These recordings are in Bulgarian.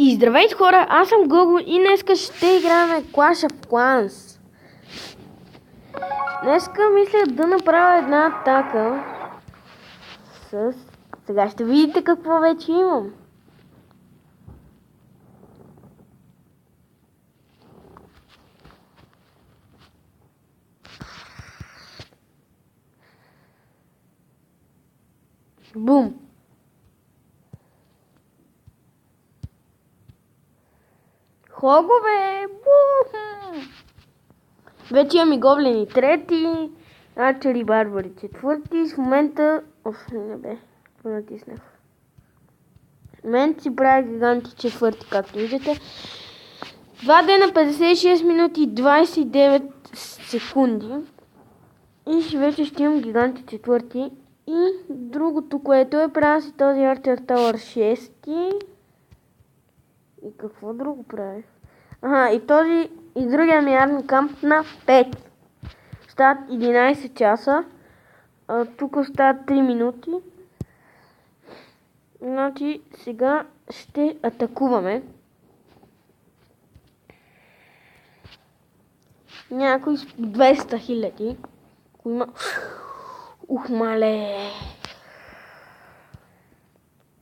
И здравейте хора, аз съм Гого и днеска ще играем Clash of Clans. Днеска мисля да направя една атака с... Сега ще видите какво вече имам. Бум! Хогове! Бум! Вече имам и гоблини трети, арчери барбари четвърти. В момента... не бе, какво натиснах? В момента си правя гиганти четвърти, както виждате. 2 дена, 56 минути и 29 секунди. И вече ще имам гиганти четвърти. И другото, което е, правя си този Archer Tower 6. И какво друго правя? И този и другия ми арми камп на 5. Стават 11 часа. Тук остават 3 минути. Значи сега ще атакуваме. Някой с 200 000. Кой има... мале!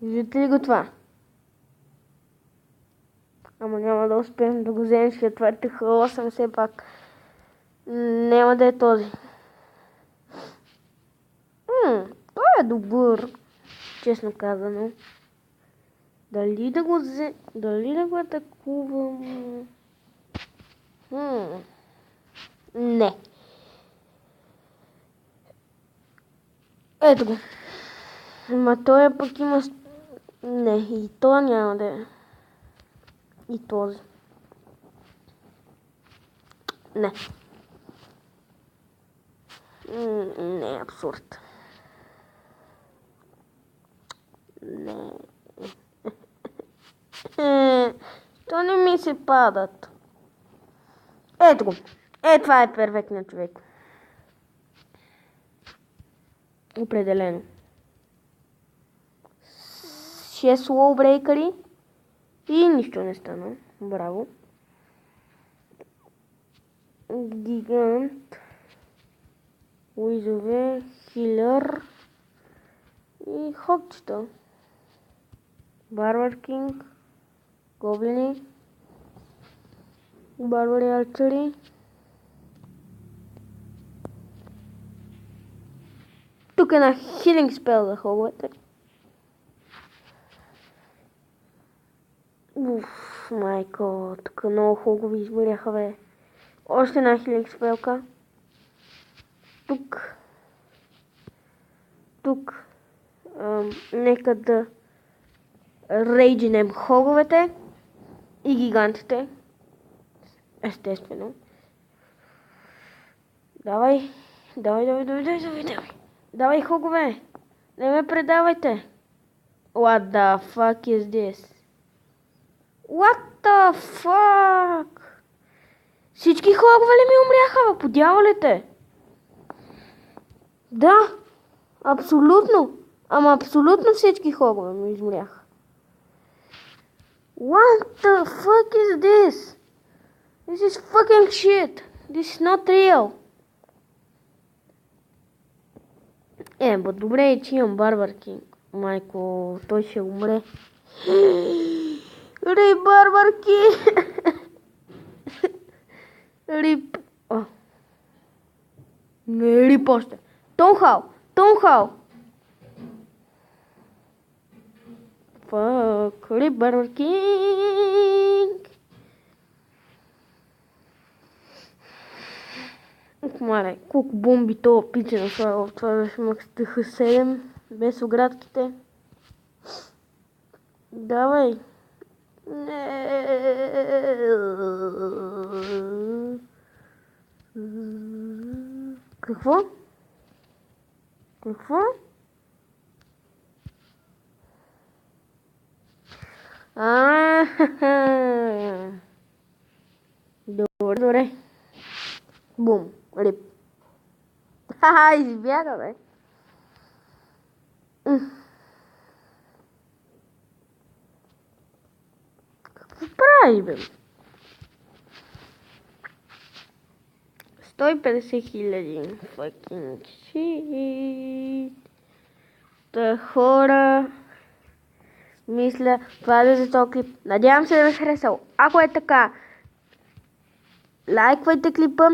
Виждате ли го това? Ама няма да успеем да го вземем с четвърта хъла, съм все пак. Няма да е този. Той е добър, честно казано. Дали да го атакувам? Не. Ето го. Ма той пък има... Не, и то няма да е. И този. Не. Не, абсурд. Не. То не ми се падат. Ето го. Това е перфектният човек. Определено. 6 лоубрейкъри. И нищо не стана. Браво. Гигант. Уизове. Хилър. И хопчета. Барбар Кинг. Гоблини. Барбари арчери. Тук е на хилинг спел за хоговете. Майко, тук много хогови изморяха, бе. Още една хилинг спелка. Тук. Нека да рейджинем хоговете и гигантите. Естествено. Давай. Давай, хогове. Не ме предавайте. What the fuck is this? What the fuck? Всички хогове ли ми умряха, по дяволите? Да, абсолютно. Ама абсолютно всички хогове ми измряха. What the fuck is this? This is fucking shit. This is not real. Добре, че имам Барбар Кинг. Майко, той ще умре. Рип, Барбар Кинг! Рип. Не, рип още. Тонхал! Фак, рип, Барбар Кинг! Мале, колко бомби това пиче наслагал. Това беше макс ТХ-7, без оградките. Давай. Какво? Добре. Бум. Рип. Избяга, бе. прави, бе? 150,000. Fucking shit. Та хора. Мисля, това е за този клип. Надявам се да ви е харесал. Ако е така, лайквайте клипа.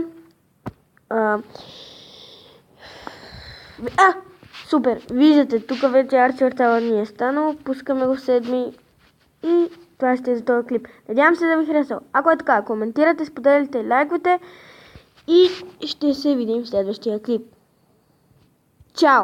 Супер! Виждате, тук вече Арчер Тауър ни е станал. Пускаме го в 7 и това ще е за този клип. Надявам се да ви е харесал. Ако е така, коментирате, споделяйте, лайквайте и ще се видим в следващия клип. Чао!